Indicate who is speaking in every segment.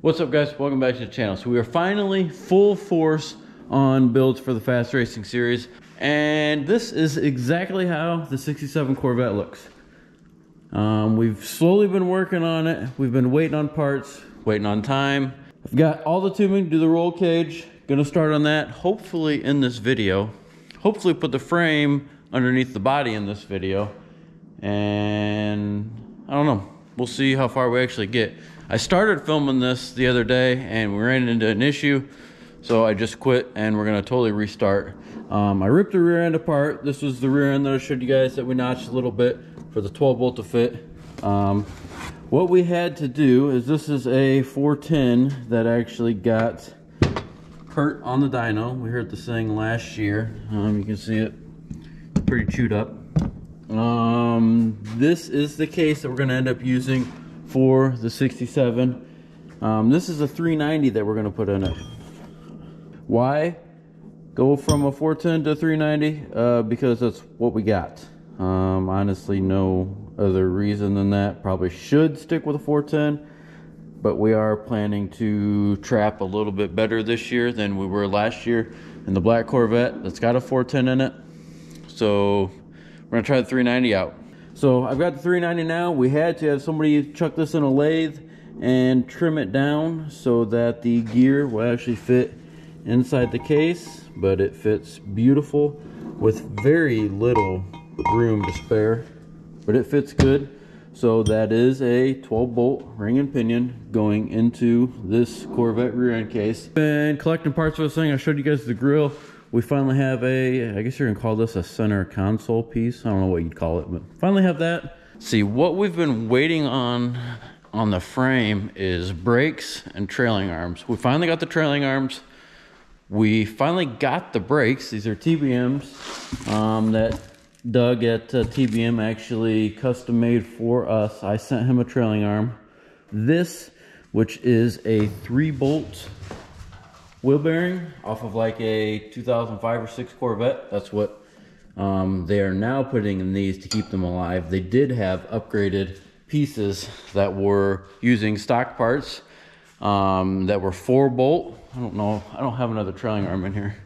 Speaker 1: What's up, guys? Welcome back to the channel. So we are finally full force on builds for the Fast Racing series, and this is exactly how the 67 Corvette looks. We've slowly been working on it. We've been waiting on parts, waiting on time. I've got all the tubing to do the roll cage. Gonna start on that hopefully in this video. Hopefully put the frame underneath the body in this video, and I don't know, we'll see how far we actually get. I started filming this the other day and we ran into an issue, so I just quit and we're gonna totally restart. I ripped the rear end apart. This was the rear end that I showed you guys that we notched a little bit for the 12 bolt to fit. What we had to do is, this is a 410 that actually got hurt on the dyno. We hurt this thing last year. You can see it pretty chewed up. This is the case that we're gonna end up using for the 67. This is a 390 that we're going to put in it. Why go from a 410 to 390? Because that's what we got. Honestly, no other reason than that. Probably should stick with a 410, but we are planning to trap a little bit better this year than we were last year in the black Corvette that's got a 410 in it. So we're going to try the 390 out. So I've got the 390 now. We had to have somebody chuck this in a lathe and trim it down so that the gear will actually fit inside the case, but it fits beautiful with very little room to spare, but it fits good. So that is a 12 bolt ring and pinion going into this Corvette rear end case. Been collecting parts for this thing. I showed you guys the grill. We finally have a, I guess you're gonna call this a center console piece. I don't know what you'd call it, but finally have that. See, what we've been waiting on the frame is brakes and trailing arms. We finally got the trailing arms. We finally got the brakes. These are TBMs that Doug at TBM actually custom made for us. I sent him a trailing arm. This, which is a 3 bolt wheel bearing off of like a 2005 or 6 Corvette. That's what they are now putting in these to keep them alive. They did have upgraded pieces that were using stock parts that were 4 bolt. I don't know, I don't have another trailing arm in here,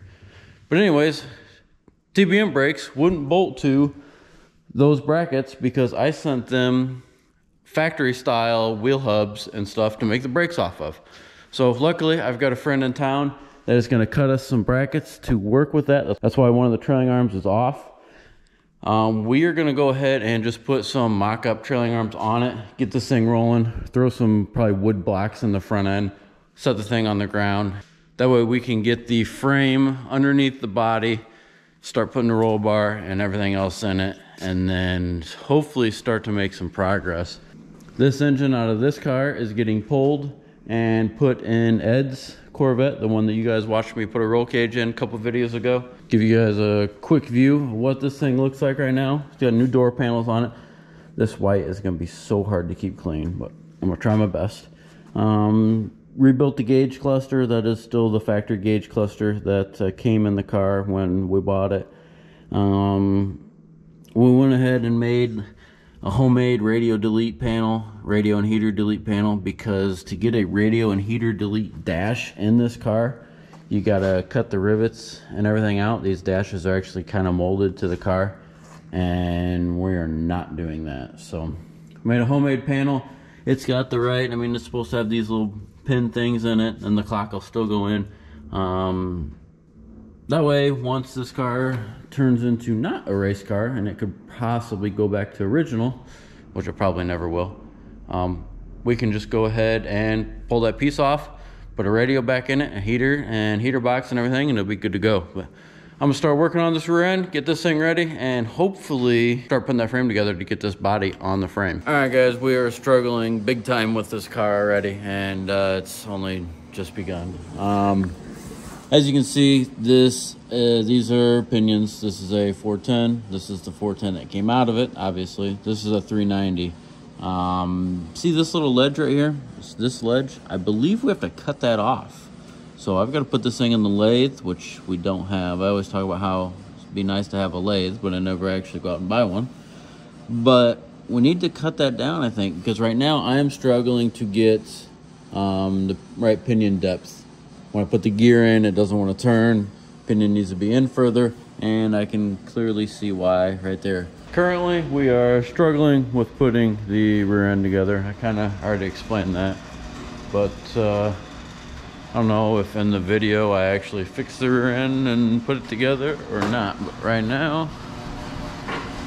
Speaker 1: but anyways, TBM brakes wouldn't bolt to those brackets because I sent them factory style wheel hubs and stuff to make the brakes off of. So luckily, I've got a friend in town that is going to cut us some brackets to work with that. That's why one of the trailing arms is off. We are going to go ahead and just put some mock-up trailing arms on it, get this thing rolling, throw some probably wood blocks in the front end, set the thing on the ground. That way we can get the frame underneath the body, start putting the roll bar and everything else in it, and then hopefully start to make some progress. This engine out of this car is getting pulled and put in Ed's Corvette, the one that you guys watched me put a roll cage in a couple videos ago. Give you guys a quick view of what this thing looks like right now. It's got new door panels on it. This white is going to be so hard to keep clean, but I'm going to try my best. Rebuilt the gauge cluster. That is still the factory gauge cluster that came in the car when we bought it. We went ahead and made a homemade radio delete panel, radio and heater delete panel, because to get a radio and heater delete dash in this car, you gotta cut the rivets and everything out. These dashes are actually kind of molded to the car, and we are not doing that. So I made a homemade panel. It's got the right, I mean, it's supposed to have these little pin things in it, and the clock will still go in. That way, once this car turns into not a race car, and it could possibly go back to original, which it probably never will, we can just go ahead and pull that piece off, put a radio back in it, a heater and heater box and everything, and it'll be good to go. But I'm gonna start working on this rear end, get this thing ready, and hopefully start putting that frame together to get this body on the frame. All right, guys, we are struggling big time with this car already, and it's only just begun. As you can see, these are pinions. This is a 410. This is the 410 that came out of it, obviously. This is a 390. See this little ledge right here? This ledge? I believe we have to cut that off. So I've got to put this thing in the lathe, which we don't have. I always talk about how it'd be nice to have a lathe, but I never actually go out and buy one. But we need to cut that down, I think, because right now I am struggling to get the right pinion depth. When I put the gear in, it doesn't want to turn. Pinion needs to be in further, and I can clearly see why right there. Currently, we are struggling with putting the rear end together. I kind of already explained that, but I don't know if in the video I actually fixed the rear end and put it together or not. But right now,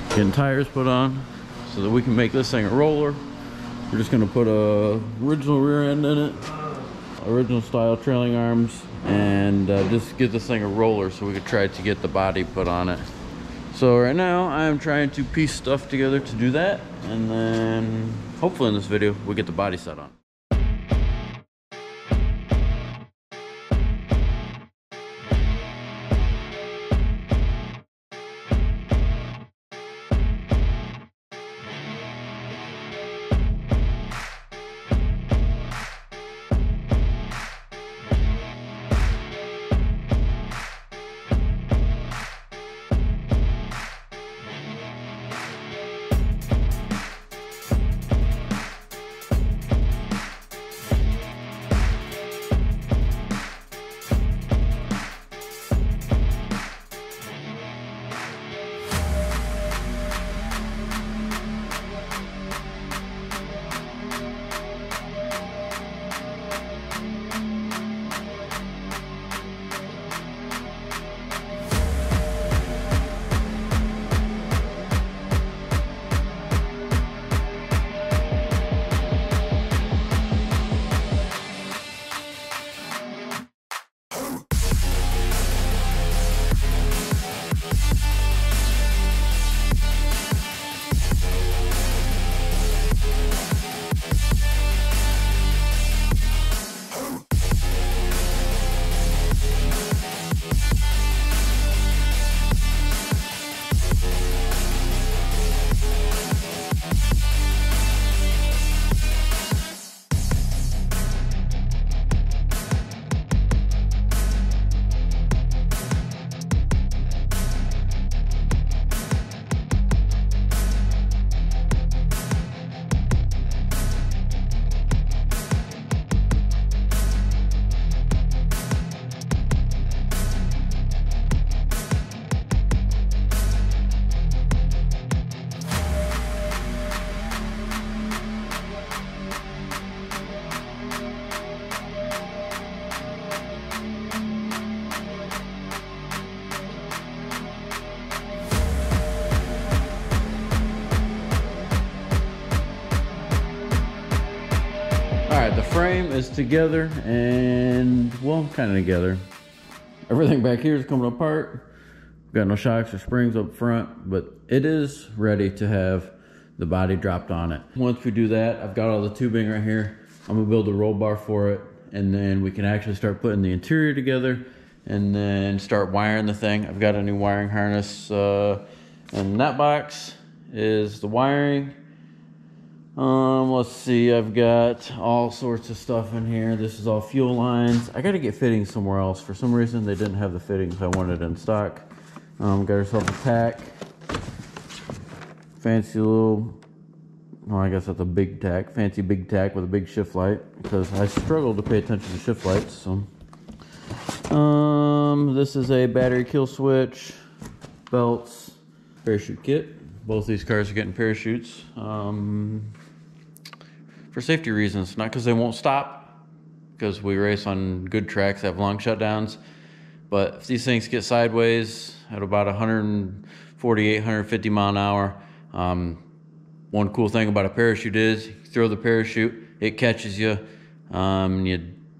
Speaker 1: getting tires put on so that we can make this thing a roller. We're just gonna put a original rear end in it, original style trailing arms, and just get this thing a roller so we could try to get the body put on it. So right now I'm trying to piece stuff together to do that, and then hopefully in this video we get the body set on. The frame is together and, well, kind of together. Everything back here is coming apart. Got no shocks or springs up front, but it is ready to have the body dropped on it. Once we do that, I've got all the tubing right here. I'm gonna build a roll bar for it, and then we can actually start putting the interior together and then start wiring the thing. I've got a new wiring harness, and that box is the wiring. Let's see, I've got all sorts of stuff in here. This is all fuel lines. I gotta get fittings somewhere else. For some reason, they didn't have the fittings I wanted in stock. Got ourselves a tack. Fancy little, well, I guess that's a big tack. Fancy big tack with a big shift light, because I struggle to pay attention to shift lights, so. This is a battery kill switch, belts, parachute kit. Both these cars are getting parachutes. For safety reasons, not because they won't stop, because we race on good tracks that have long shutdowns, but if these things get sideways at about 148, 150 mile an hour, one cool thing about a parachute is you throw the parachute, it catches you. You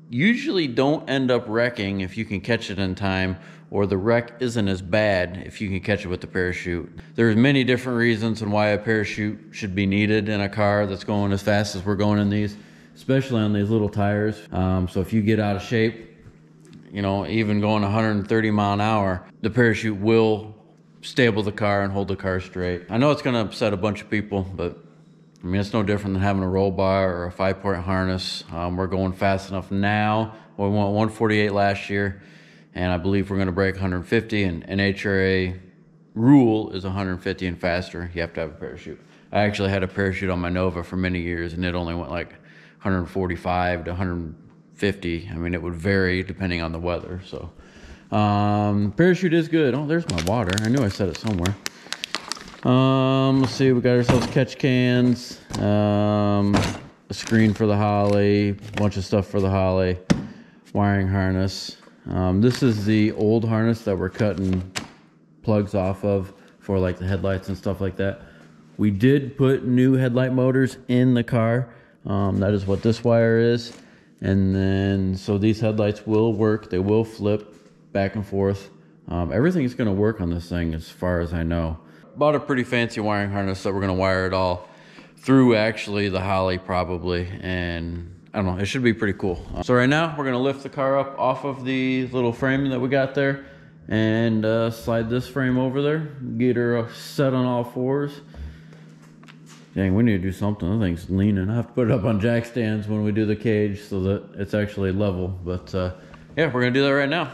Speaker 1: usually don't end up wrecking if you can catch it in time, or the wreck isn't as bad if you can catch it with the parachute. There's many different reasons on why a parachute should be needed in a car that's going as fast as we're going in these, especially on these little tires. So if you get out of shape, you know, even going 130 mile an hour, the parachute will stable the car and hold the car straight. I know it's gonna upset a bunch of people, but I mean, it's no different than having a roll bar or a 5-point harness. We're going fast enough now. We went 148 last year, and I believe we're gonna break 150, and NHRA rule is 150 and faster. You have to have a parachute. I actually had a parachute on my Nova for many years, and it only went like 145 to 150. I mean, it would vary depending on the weather. So parachute is good. Oh, there's my water. I knew I said it somewhere. Let's see, we got ourselves catch cans, a screen for the Holly, a bunch of stuff for the Holly, wiring harness. This is the old harness that we're cutting plugs off of for like the headlights and stuff like that. We did put new headlight motors in the car. That is what this wire is. And then, so these headlights will work. They will flip back and forth. Everything is going to work on this thing as far as I know. Bought a pretty fancy wiring harness that we're going to wire it all through actually the Holly probably. And I don't know, it should be pretty cool. So right now we're going to lift the car up off of the little frame that we got there and slide this frame over there, get her set on all fours. Dang, we need to do something. That thing's leaning. I have to put it up on jack stands when we do the cage so that it's actually level. But yeah, we're going to do that right now.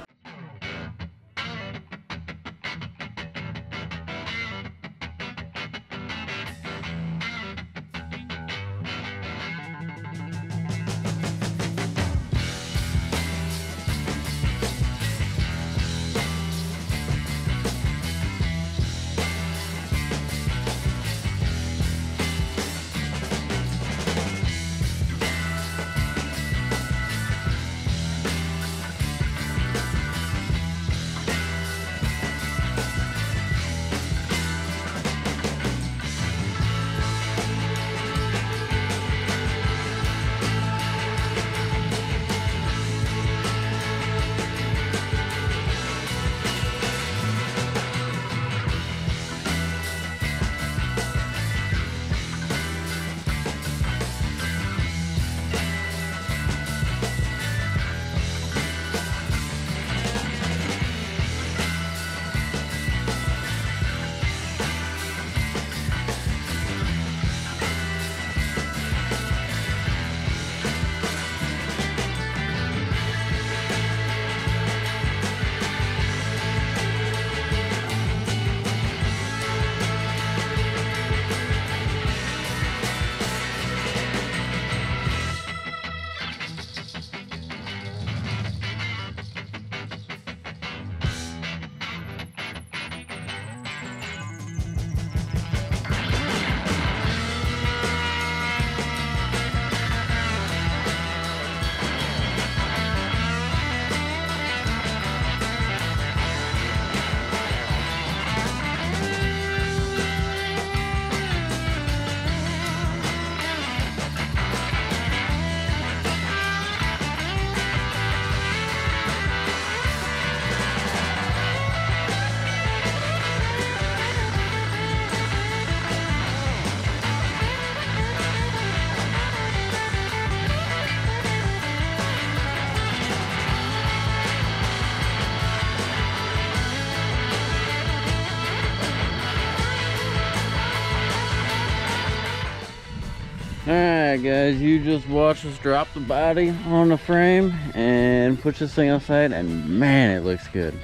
Speaker 1: Alright guys, you just watched us drop the body on the frame and put this thing outside, and man, it looks good.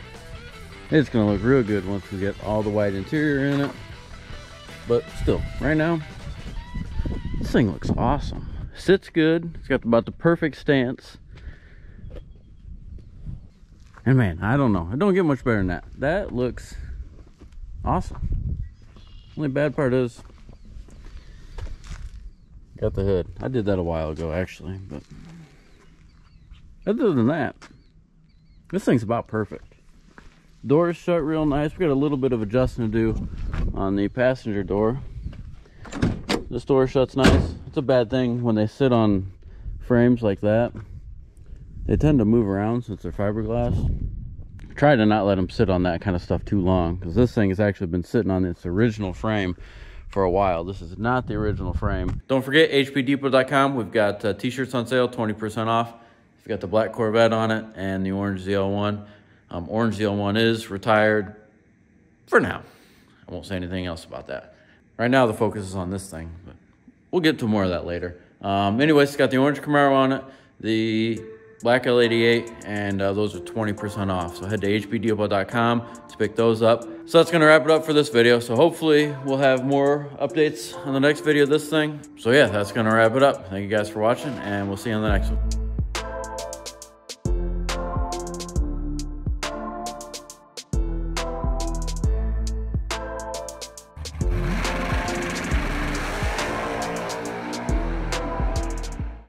Speaker 1: It's gonna look real good once we get all the white interior in it. But still, right now, this thing looks awesome. Sits good, it's got about the perfect stance. And man, I don't know, it don't get much better than that. That looks awesome. Only bad part is, got the hood. I did that a while ago actually, but other than that, this thing's about perfect. Doors shut real nice. We got a little bit of adjusting to do on the passenger door. This door shuts nice. It's a bad thing when they sit on frames like that. They tend to move around since they're fiberglass. Try to not let them sit on that kind of stuff too long, because this thing has actually been sitting on its original frame for a while. This is not the original frame. Don't forget hpdepot.com. We've got t-shirts on sale, 20% off. We've got the black Corvette on it and the orange ZL1. Orange ZL1 is retired for now. I won't say anything else about that. Right now the focus is on this thing, but we'll get to more of that later. Anyways, it's got the orange Camaro on it, the black L88, and those are 20% off. So head to hbdepot.com to pick those up. So that's gonna wrap it up for this video. So hopefully we'll have more updates on the next video of this thing. So yeah, that's gonna wrap it up. Thank you guys for watching, and we'll see you on the next one.